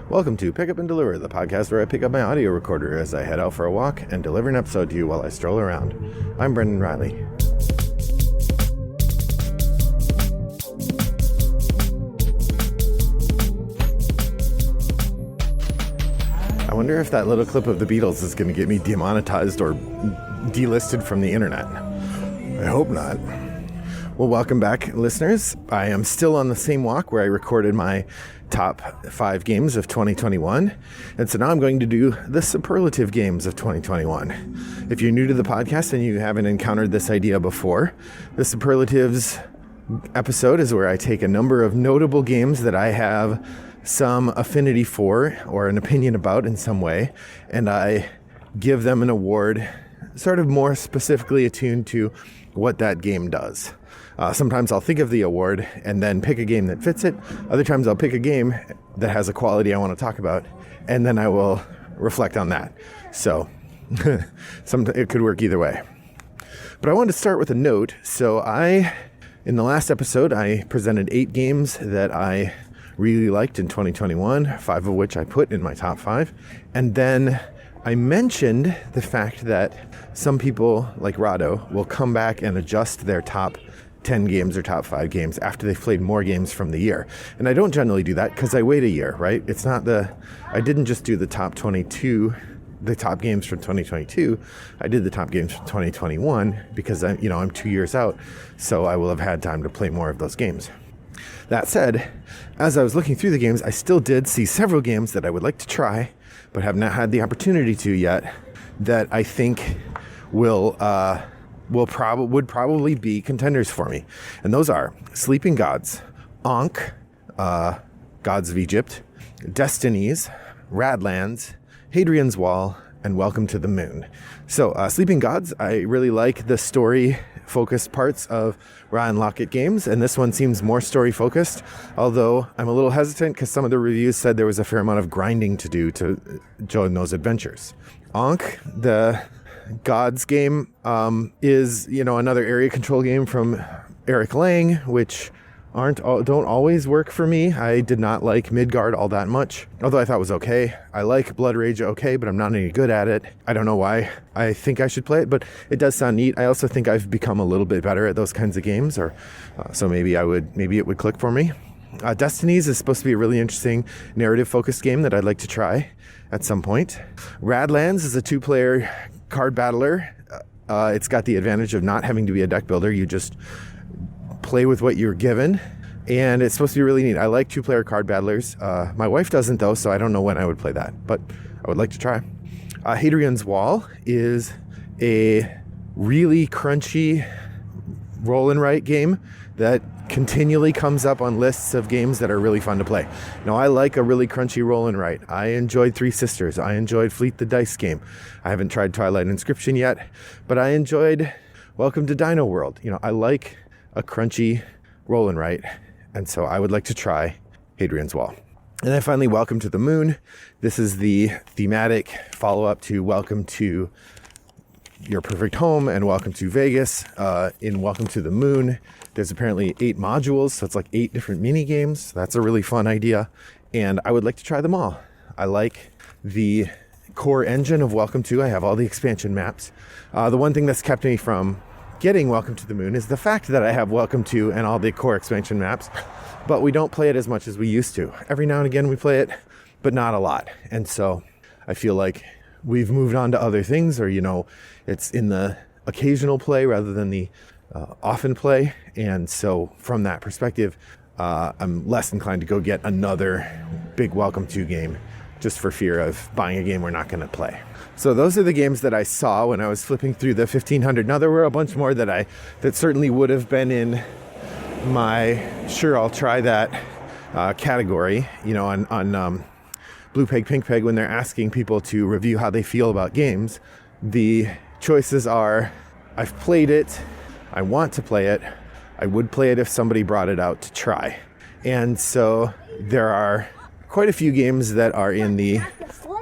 Welcome to Pick Up and Deliver, the podcast where I pick up my audio recorder as I head out for a walk and deliver an episode to you while I stroll around. I'm Brendan Riley. I wonder if that little clip of the Beatles is going to get me demonetized or delisted from the internet. I hope not. Well, welcome back, listeners. I am still on the same walk where I recorded my top 5 games of 2021. And so now I'm going to do the Superlative Games of 2021. If you're new to the podcast and you haven't encountered this idea before, the Superlatives episode is where I take a number of notable games that I have some affinity for or an opinion about in some way, and I give them an award sort of more specifically attuned to what that game does. Sometimes I'll think of the award and then pick a game that fits it. Other times I'll pick a game that has a quality I want to talk about, and then I will reflect on that. So it could work either way. But I wanted to start with a note. So in the last episode, I presented 8 games that I really liked in 2021, 5 of which I put in my top 5. And then I mentioned the fact that some people, like Rado, will come back and adjust their top 10 games or top 5 games after they've played more games from the year. And I don't generally do that because I wait a year, right? I didn't just do the top 22, the top games from 2022. I did the top games from 2021 because I'm 2 years out, so I will have had time to play more of those games. That said, as I was looking through the games, I still did see several games that I would like to try, but have not had the opportunity to yet, that I think would probably be contenders for me. And those are Sleeping Gods, Ankh, Gods of Egypt, Destinies, Radlands, Hadrian's Wall, and Welcome to the Moon. So Sleeping Gods, I really like the story-focused parts of Ryan Lockett games, and this one seems more story-focused, although I'm a little hesitant because some of the reviews said there was a fair amount of grinding to do to join those adventures. Ankh, the Gods game, is another area control game from Eric Lang, which don't always work for me. I did not like Midgard all that much, although I thought it was okay. I like Blood Rage okay, but I'm not any good at it. I don't know why I think I should play it, but it does sound neat. I also think I've become a little bit better at those kinds of games, so maybe it would click for me. Destinies is supposed to be a really interesting narrative-focused game that I'd like to try at some point. Radlands is a 2-player card battler. It's got the advantage of not having to be a deck builder. You just play with what you're given, and it's supposed to be really neat. I like 2-player card battlers. My wife doesn't, though, so I don't know when I would play that, but I would like to try. Hadrian's Wall is a really crunchy roll and write game that continually comes up on lists of games that are really fun to play. Now, I like a really crunchy roll and write. I enjoyed Three Sisters. I enjoyed Fleet the Dice game. I haven't tried Twilight Inscription yet, but I enjoyed Welcome to Dino World. I like a crunchy roll and write, and so I would like to try Hadrian's Wall. And then finally, Welcome to the Moon. This is the thematic follow-up to Welcome to Your Perfect Home and Welcome to Vegas. In Welcome to the Moon, there's apparently 8 modules, so it's like 8 different mini games. That's a really fun idea, and I would like to try them all. I like the core engine of Welcome to. I have all the expansion maps. The one thing that's kept me from getting Welcome to the Moon is the fact that I have Welcome to and all the core expansion maps, but we don't play it as much as we used to. Every now and again we play it, but not a lot. And so I feel like we've moved on to other things, or it's in the occasional play rather than the often play. And so from that perspective, I'm less inclined to go get another big Welcome to game just for fear of buying a game we're not going to play. So those are the games that I saw when I was flipping through the 1500. Now, there were a bunch more that certainly would have been in my sure I'll try that category, on Blue Peg Pink Peg. When they're asking people to review how they feel about games, the choices are: I've played it, I want to play it, I would play it if somebody brought it out to try. And so there are quite a few games that are in the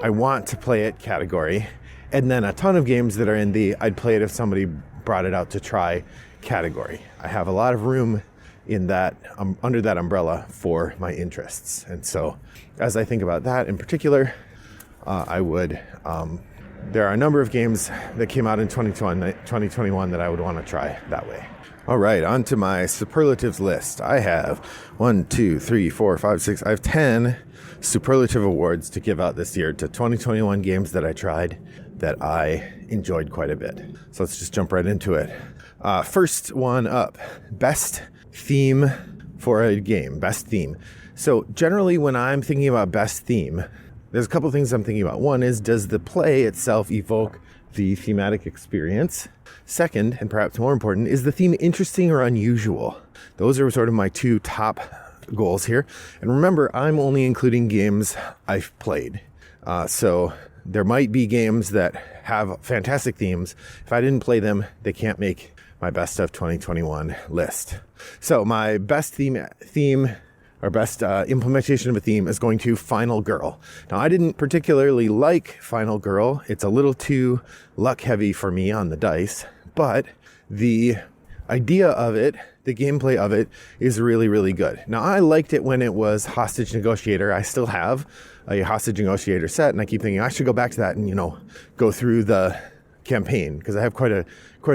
I want to play it category, and then a ton of games that are in the I'd play it if somebody brought it out to try category. I have a lot of room in that under that umbrella for my interests. And so as I think about that in particular, I would there are a number of games that came out in 2021 that I would want to try that way. All right, on to my superlatives list. I have 1, 2, 3, 4, 5, 6. I have 10 superlative awards to give out this year to 2021 games that I tried that I enjoyed quite a bit. So let's just jump right into it. First one up, best theme for a game, best theme. So generally when I'm thinking about best theme, there's a couple things I'm thinking about. One is, does the play itself evoke the thematic experience? Second, and perhaps more important, is the theme interesting or unusual? Those are sort of my two top goals here. And remember, I'm only including games I've played. So there might be games that have fantastic themes. If I didn't play them, they can't make my best of 2021 list. So my best theme or best implementation of a theme is going to Final Girl. Now, I didn't particularly like Final Girl. It's a little too luck heavy for me on the dice, but the idea of it, the gameplay of it is really, really good. Now, I liked it when it was Hostage Negotiator. I still have a Hostage Negotiator set, and I keep thinking I should go back to that and, go through the campaign because I have quite a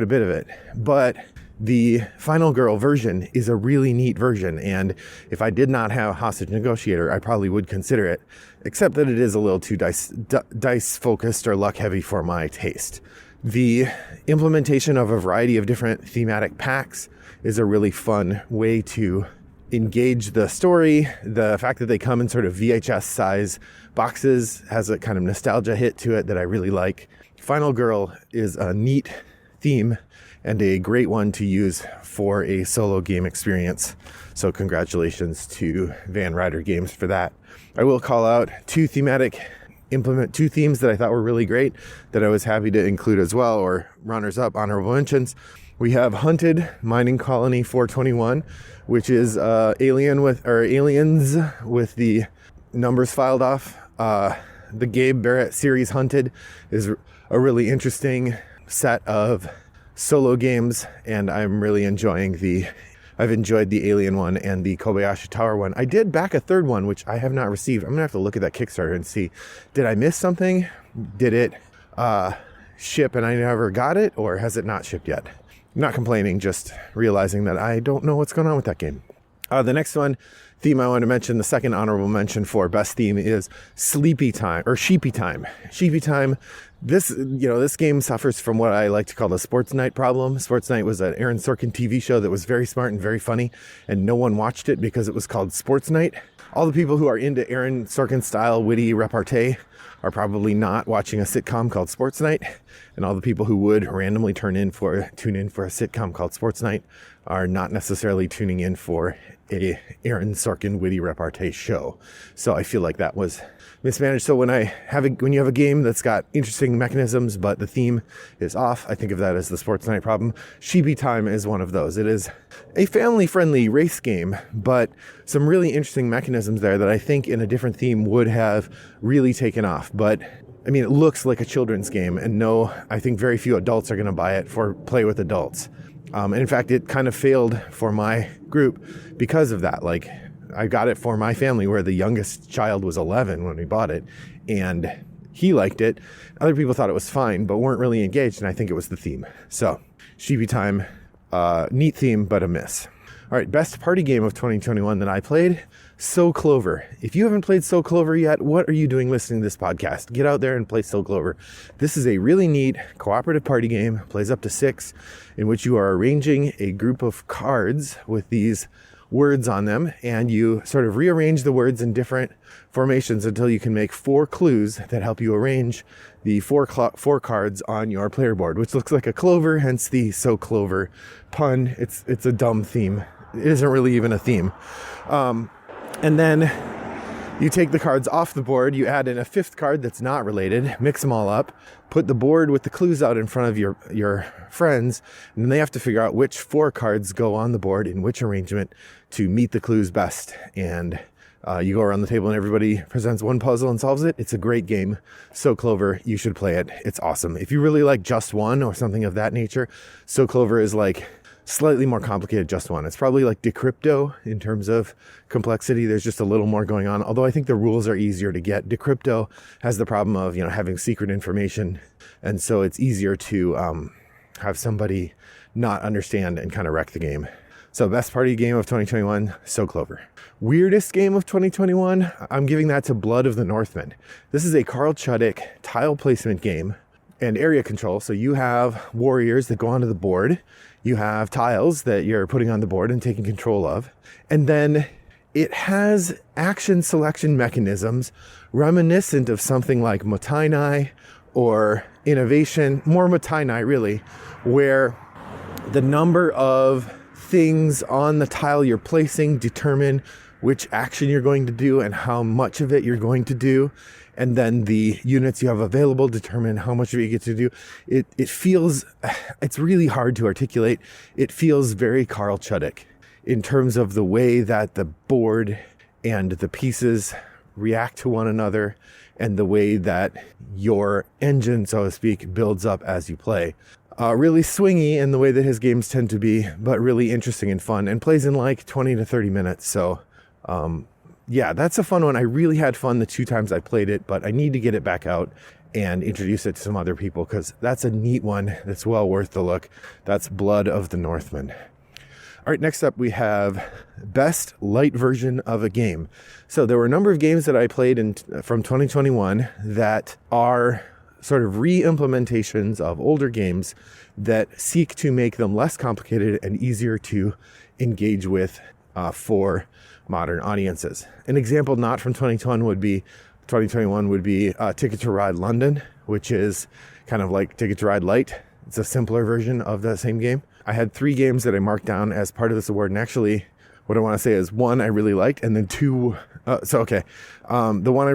bit of it. But the Final Girl version is a really neat version, and if I did not have Hostage Negotiator, I probably would consider it, except that it is a little too dice focused or luck heavy for my taste. The implementation of a variety of different thematic packs is a really fun way to engage the story. The fact that they come in sort of VHS size boxes has a kind of nostalgia hit to it that I really like. Final Girl is a neat theme and a great one to use for a solo game experience. So congratulations to Van Ryder Games for that. I will call out two themes that I thought were really great that I was happy to include as well, or runners up, honorable mentions. We have Hunted Mining Colony 421, which is aliens with the numbers filed off. The Gabe Barrett series Hunted is a really interesting set of solo games, and I'm really enjoying I've enjoyed the Alien one and the Kobayashi Tower one. I did back a third one, which I have not received. I'm gonna have to look at that Kickstarter and see, did I miss something? Did it ship and I never got it, or has it not shipped yet? I'm not complaining, just realizing that I don't know what's going on with that game. The next theme I want to mention, the second honorable mention for best theme, is Sleepy Time or Sheepy Time. Sheepy Time. This game suffers from what I like to call the Sports Night problem. Sports Night was an Aaron Sorkin TV show that was very smart and very funny, and no one watched it because it was called Sports Night. All the people who are into Aaron Sorkin style witty repartee are probably not watching a sitcom called Sports Night, and all the people who would randomly tune in for a sitcom called Sports Night are not necessarily tuning in for a Aaron Sorkin witty repartee show. So I feel like that was mismanaged. So when you have a game that's got interesting mechanisms but the theme is off, I think of that as the Sports Night problem. Sheepy Time is one of those. It is a family-friendly race game, but some really interesting mechanisms there that I think in a different theme would have really taken off. But I mean, it looks like a children's game, and I think very few adults are going to buy it for play with adults. And in fact, it kind of failed for my group because of that. Like, I got it for my family where the youngest child was 11 when we bought it, and he liked it. Other people thought it was fine, but weren't really engaged, and I think it was the theme. So, Sheepy Time, neat theme, but a miss. All right, best party game of 2021 that I played, So Clover. If you haven't played So Clover yet, what are you doing listening to this podcast? Get out there and play So Clover. This is a really neat cooperative party game, plays up to 6, in which you are arranging a group of cards with these words on them, and you sort of rearrange the words in different formations until you can make 4 clues that help you arrange the four cards on your player board, which looks like a clover, hence the So Clover pun. It's a dumb theme. It isn't really even a theme. And then you take the cards off the board, you add in a 5th card that's not related, mix them all up, put the board with the clues out in front of your friends, and then they have to figure out which 4 cards go on the board in which arrangement to meet the clues best. And you go around the table and everybody presents one puzzle and solves it. It's a great game. So Clover, you should play it. It's awesome. If you really like Just One or something of that nature, So Clover is like slightly more complicated, just one. It's probably like Decrypto in terms of complexity. There's just a little more going on, although I think the rules are easier to get. Decrypto has the problem of, having secret information, and so it's easier to have somebody not understand and kind of wreck the game. So best party game of 2021, So Clover. Weirdest game of 2021, I'm giving that to Blood of the Northmen. This is a Carl Chudyk tile placement game and area control. So you have warriors that go onto the board. You have tiles that you're putting on the board and taking control of. And then it has action selection mechanisms reminiscent of something like Motainai or Innovation, more Motainai really, where the number of things on the tile you're placing determine which action you're going to do and how much of it you're going to do. And then the units you have available determine how much of it you get to do. It feels, it's really hard to articulate. It feels very Carl Chudyk in terms of the way that the board and the pieces react to one another and the way that your engine, so to speak, builds up as you play. Really swingy in the way that his games tend to be, but really interesting and fun, and plays in like 20 to 30 minutes. So, yeah, that's a fun one. I really had fun the 2 times I played it, but I need to get it back out and introduce it to some other people because that's a neat one that's well worth the look. That's Blood of the Northmen. All right, next up we have best light version of a game. So there were a number of games that I played from 2021 that are sort of re-implementations of older games that seek to make them less complicated and easier to engage with for modern audiences. An example not from 2021 would be Ticket to Ride London, which is kind of like Ticket to Ride Light. It's a simpler version of that same game. I had 3 games that I marked down as part of this award, and actually what I want to say is 1 I really liked, and then 2 the one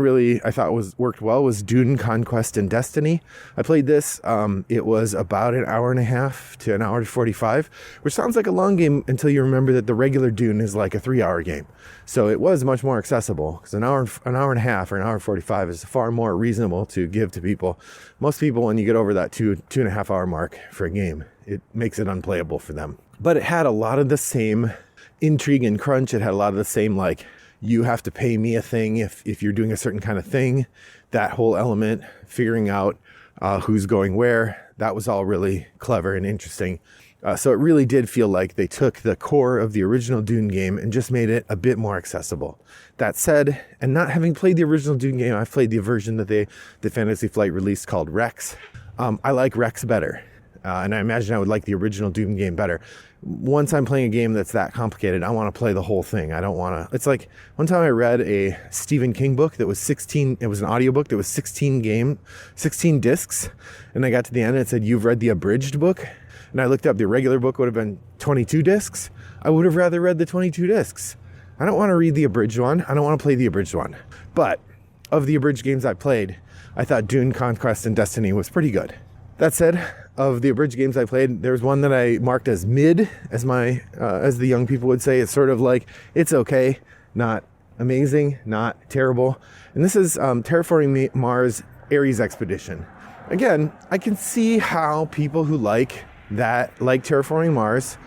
I thought worked well was Dune, Conquest, and Destiny. I played this. It was about an hour and a half to an hour to 45, which sounds like a long game until you remember that the regular Dune is like a 3-hour game. So it was much more accessible because an hour and a half or an hour and 45 is far more reasonable to give to people. Most people, when you get over that 2.5 hour mark for a game, it makes it unplayable for them. But it had a lot of the same intrigue and crunch. It had a lot of the same, like, you have to pay me a thing if you're doing a certain kind of thing. That whole element, figuring out who's going where, that was all really clever and interesting. So it really did feel like they took the core of the original Dune game and just made it a bit more accessible. That said, and not having played the original Dune game, I've played the version that the Fantasy Flight released called Rex. I like Rex better. And I imagine I would like the original Doom game better. Once I'm playing a game that's that complicated, I want to play the whole thing. I don't want to... It's like, one time I read a Stephen King book that was 16... It was an audiobook that was 16 discs. And I got to the end and it said, "You've read the abridged book?" And I looked up, the regular book would have been 22 discs. I would have rather read the 22 discs. I don't want to read the abridged one. I don't want to play the abridged one. But of the abridged games I played, I thought Dune, Conquest, and Destiny was pretty good. That said, of the abridged games I played, there's one that I marked as mid, as the young people would say. It's sort of like, it's okay, not amazing, not terrible. And this is Terraforming Mars Ares Expedition. Again, I can see how people who like Terraforming Mars,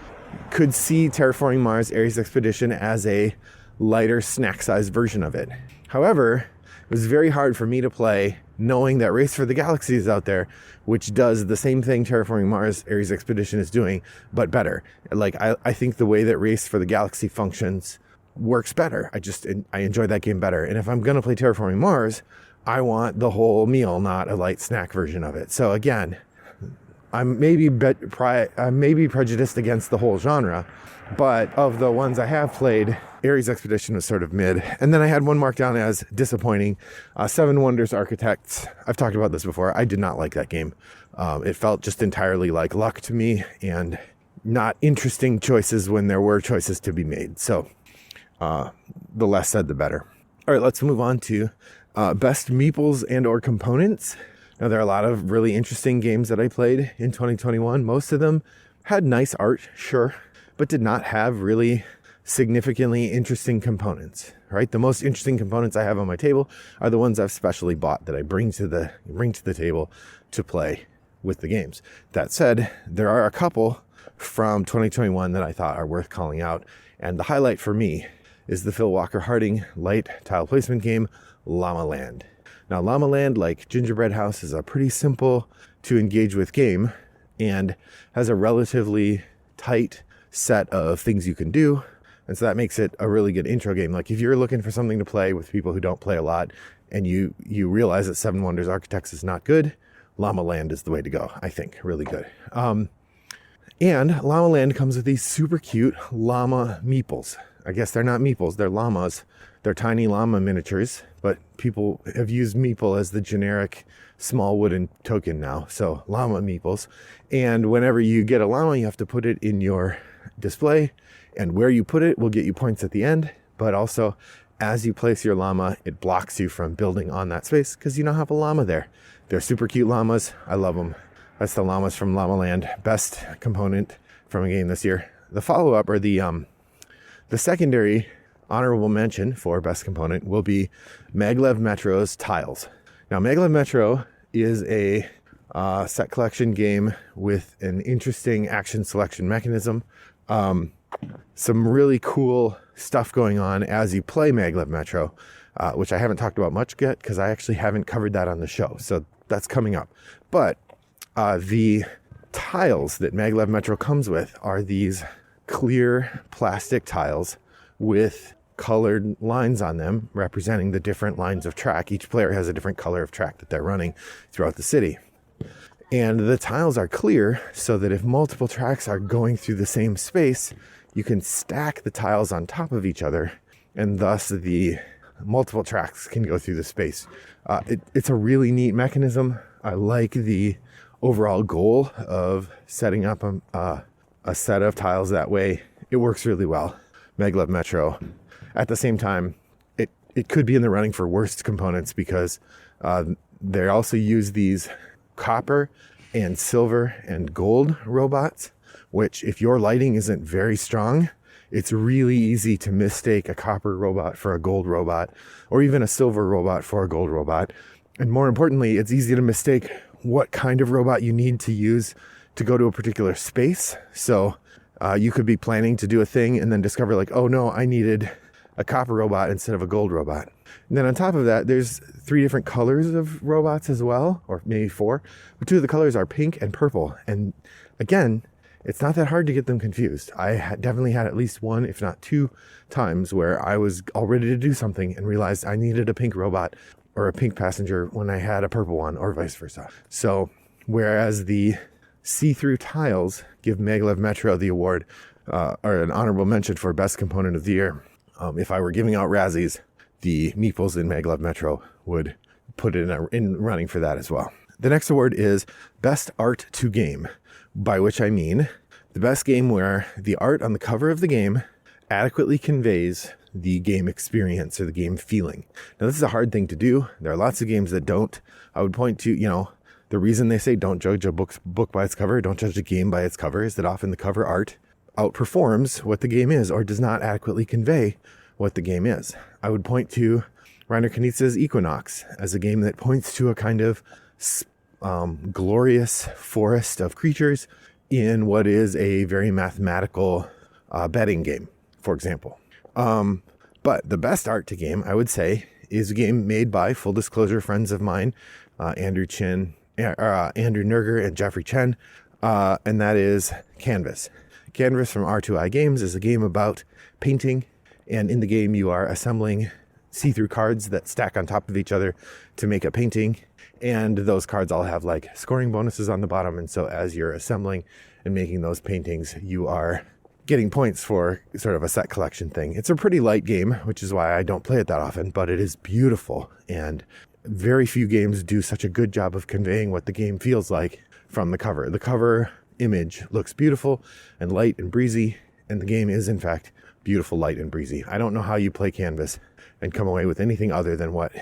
could see Terraforming Mars Ares Expedition as a lighter snack-sized version of it. However, it was very hard for me to play knowing that Race for the Galaxy is out there, which does the same thing Terraforming Mars Ares Expedition is doing, but better. Like, I think the way that Race for the Galaxy functions works better. I enjoy that game better. And if I'm going to play Terraforming Mars, I want the whole meal, not a light snack version of it. So again, I'm maybe prejudiced against the whole genre, but of the ones I have played, Ares Expedition was sort of mid. And then I had one marked down as disappointing. Seven Wonders Architects. I've talked about this before. I did not like that game. It felt just entirely like luck to me and not interesting choices when there were choices to be made. So the less said, the better. All right, let's move on to best meeples and or components. Now, there are a lot of really interesting games that I played in 2021. Most of them had nice art, sure, but did not have really significantly interesting components, right? The most interesting components I have on my table are the ones I've specially bought that I bring to the table to play with the games. That said, there are a couple from 2021 that I thought are worth calling out. And the highlight for me is the Phil Walker Harding light tile placement game, Llama Land. Now, Llama Land, like Gingerbread House, is a pretty simple to engage with game and has a relatively tight set of things you can do. And so that makes it a really good intro game. Like if you're looking for something to play with people who don't play a lot and you realize that Seven Wonders Architects is not good, Llama Land is the way to go, I think. Really good. And Llama Land comes with these super cute llama meeples. I guess they're not meeples, they're llamas. They're tiny llama miniatures, but people have used meeple as the generic small wooden token now. So llama meeples. And whenever you get a llama, you have to put it in your display, and where you put it will get you points at the end. But also, as you place your llama, it blocks you from building on that space because you don't have a llama there. They're super cute llamas. I love them. That's the llamas from Llama Land. Best component from a game this year. The follow-up, or the secondary honorable mention for best component, will be Maglev Metro's tiles. Now, Maglev Metro is a set collection game with an interesting action selection mechanism. Some really cool stuff going on as you play Maglev Metro, which I haven't talked about much yet because I actually haven't covered that on the show. So that's coming up. But the tiles that Maglev Metro comes with are these clear plastic tiles with colored lines on them representing the different lines of track. Each player has a different color of track that they're running throughout the city. And the tiles are clear so that if multiple tracks are going through the same space, you can stack the tiles on top of each other, and thus the multiple tracks can go through the space. It's a really neat mechanism. I like the overall goal of setting up a set of tiles that way. It works really well. Maglev Metro. At the same time, it could be in the running for worst components because they also use these copper and silver and gold robots, which if your lighting isn't very strong, it's really easy to mistake a copper robot for a gold robot, or even a silver robot for a gold robot. And more importantly, it's easy to mistake what kind of robot you need to use to go to a particular space. So you could be planning to do a thing and then discover like, oh no, I needed a copper robot instead of a gold robot. And then on top of that, there's 3 different colors of robots as well, or maybe 4. But 2 of the colors are pink and purple. And again, it's not that hard to get them confused. I definitely had at least 1, if not 2 times where I was all ready to do something and realized I needed a pink robot or a pink passenger when I had a purple one, or vice versa. So whereas the see-through tiles give Maglev Metro the award, or an honorable mention for best component of the year, if I were giving out Razzies, the meeples in Maglev Metro would put it in running for that as well. The next award is Best Art to Game, by which I mean the best game where the art on the cover of the game adequately conveys the game experience or the game feeling. Now, this is a hard thing to do. There are lots of games that don't. I would point to, the reason they say don't judge a book by its cover, don't judge a game by its cover, is that often the cover art outperforms what the game is or does not adequately convey what the game is. I would point to Reiner Knizia's Equinox as a game that points to a kind of glorious forest of creatures in what is a very mathematical betting game, for example. But the best art to game, I would say, is a game made by, full disclosure, friends of mine, Andrew Nerger and Jeffrey Chen, and that is Canvas. Canvas from R2I Games is a game about painting, and in the game you are assembling see-through cards that stack on top of each other to make a painting, and those cards all have like scoring bonuses on the bottom, and so as you're assembling and making those paintings, you are getting points for sort of a set collection thing. It's a pretty light game, which is why I don't play it that often, but it is beautiful, and very few games do such a good job of conveying what the game feels like from the cover. The cover image looks beautiful and light and breezy, and the game is in fact beautiful, light and breezy. I don't know how you play Canvas and come away with anything other than what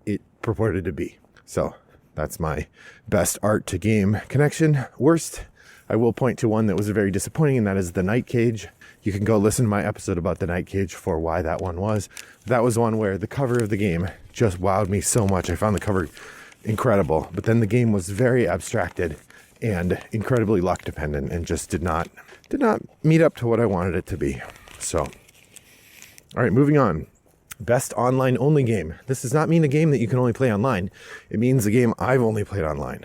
it purported to be. So that's my best art to game connection. Worst, I will point to one that was very disappointing, and that is the Night Cage. You can go listen to my episode about the Night Cage for why that one was. That was one where the cover of the game just wowed me so much. I found the cover incredible, but then the game was very abstracted and incredibly luck dependent and just did not did not meet up to what I wanted it to be. So, all right, moving on. Best online only game. This does not mean a game that you can only play online. It means a game I've only played online.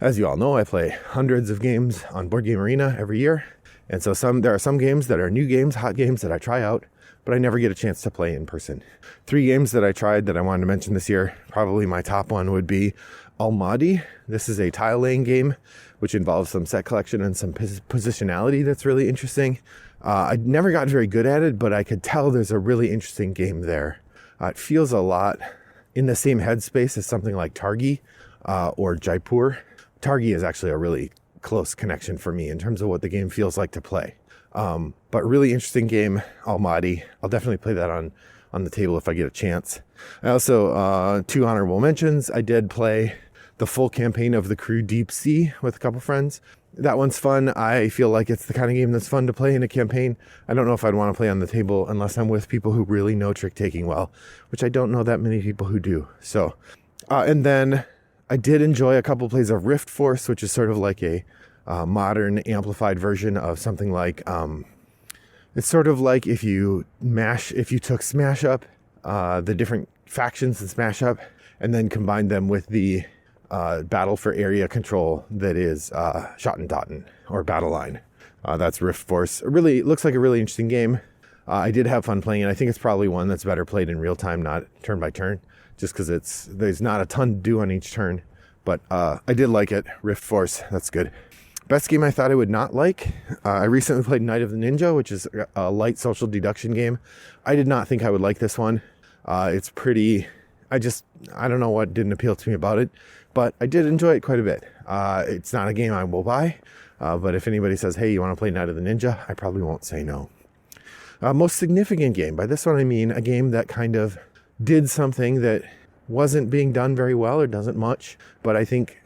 As you all know, I play hundreds of games on Board Game Arena every year. And so there are some games that are new games, hot games that I try out, but I never get a chance to play in person. 3 games that I tried that I wanted to mention this year, probably my top one would be Almaty. This is a tile laying game, which involves some set collection and some positionality that's really interesting. I never got very good at it, but I could tell there's a really interesting game there. It feels a lot in the same headspace as something like Targi or Jaipur. Targi is actually a really close connection for me in terms of what the game feels like to play. But really interesting game, Almaty. I'll definitely play that on the table if I get a chance. I also, 2 honorable mentions. I did play the full campaign of The Crew Deep Sea with a couple friends. That one's fun. I feel like it's the kind of game that's fun to play in a campaign. I don't know if I'd want to play on the table unless I'm with people who really know trick taking well, which I don't know that many people who do. So, and then I did enjoy a couple plays of Rift Force, which is sort of like a modern amplified version of something like, it's sort of like if you took Smash Up, the different factions in Smash Up, and then combined them with the battle for area control that is Schottentotten or Battle Line. That's Rift Force. It looks like a really interesting game. I did have fun playing it. I think it's probably one that's better played in real time, not turn by turn, just because there's not a ton to do on each turn. But I did like it. Rift Force, that's good. Best game I thought I would not like. I recently played Night of the Ninja, which is a light social deduction game. I did not think I would like this one. It's pretty... I don't know what didn't appeal to me about it, but I did enjoy it quite a bit. It's not a game I will buy, but if anybody says, hey, you want to play Night of the Ninja, I probably won't say no. Most significant game. By this one, I mean a game that kind of did something that wasn't being done very well or doesn't much, but I think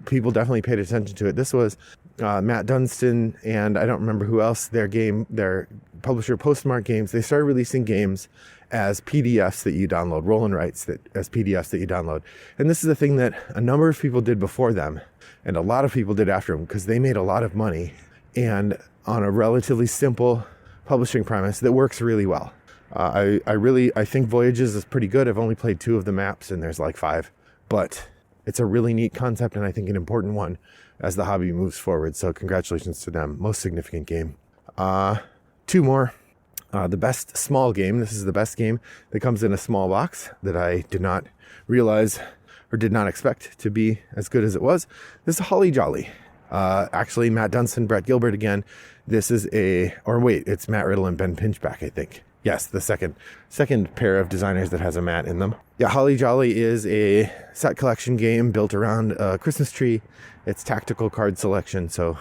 people definitely paid attention to it. This was Matt Dunstan and I don't remember who else, their publisher Postmark Games. They started releasing games as PDFs that you download, roll and writes as PDFs that you download. And this is a thing that a number of people did before them and a lot of people did after them because they made a lot of money and on a relatively simple publishing premise that works really well. I think Voyages is pretty good. I've only played 2 of the maps and there's like 5, but it's a really neat concept and I think an important one as the hobby moves forward. So congratulations to them. Most significant game. 2 more. The best small game. This is the best game that comes in a small box that I did not realize or did not expect to be as good as it was. This is Holly Jolly. Actually, Matt Dunstan, Brett Gilbert again. This is it's Matt Riddle and Ben Pinchback, I think. Yes, the second pair of designers that has a Matt in them. Yeah, Holly Jolly is a set collection game built around a Christmas tree. It's tactical card selection, so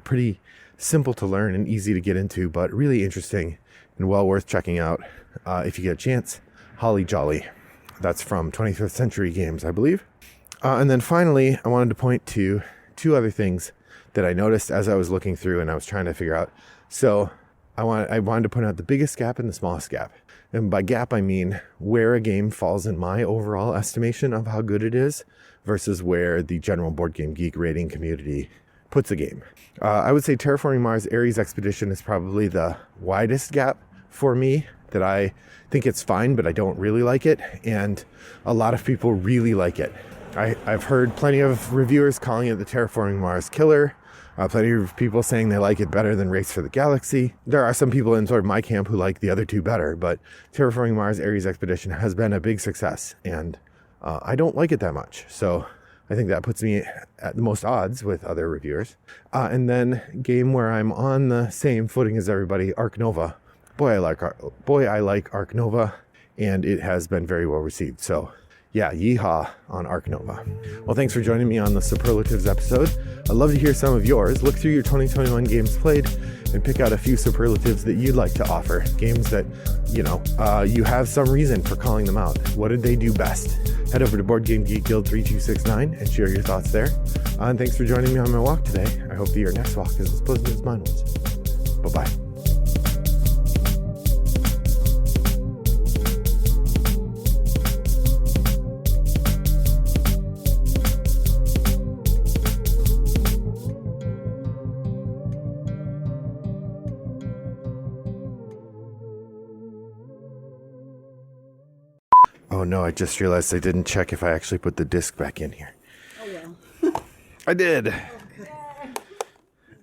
pretty simple to learn and easy to get into, but really interesting and well worth checking out if you get a chance. Holly Jolly. That's from 25th Century Games, I believe. And then finally, I wanted to point to 2 other things that I noticed as I was looking through and I was trying to figure out. So I wanted to point out the biggest gap and the smallest gap. And by gap, I mean where a game falls in my overall estimation of how good it is versus where the general Board Game Geek rating community puts a game. I would say Terraforming Mars Ares Expedition is probably the widest gap for me, that I think it's fine, but I don't really like it. And a lot of people really like it. I've heard plenty of reviewers calling it the Terraforming Mars killer. Plenty of people saying they like it better than Race for the Galaxy. There are some people in sort of my camp who like the other 2 better, but Terraforming Mars Ares Expedition has been a big success, and I don't like it that much. So I think that puts me at the most odds with other reviewers. And then game where I'm on the same footing as everybody, Ark Nova. Boy, I like Ark Nova, and it has been very well received. So yeah, yeehaw on Ark Nova. Well, thanks for joining me on the Superlatives episode. I'd love to hear some of yours. Look through your 2021 games played and pick out a few superlatives that you'd like to offer. Games that, you have some reason for calling them out. What did they do best? Head over to Board Game Geek Guild 3269 and share your thoughts there. And thanks for joining me on my walk today. I hope that your next walk is as pleasant as mine was. Bye-bye. Oh no, I just realized I didn't check if I actually put the disc back in here. Oh well. I did. Okay.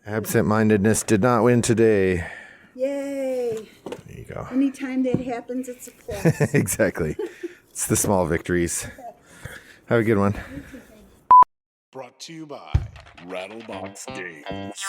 Absent-mindedness did not win today. Yay. There you go. Anytime that happens, it's a plus. Exactly. It's the small victories. Have a good one. Brought to you by Rattlebox Games.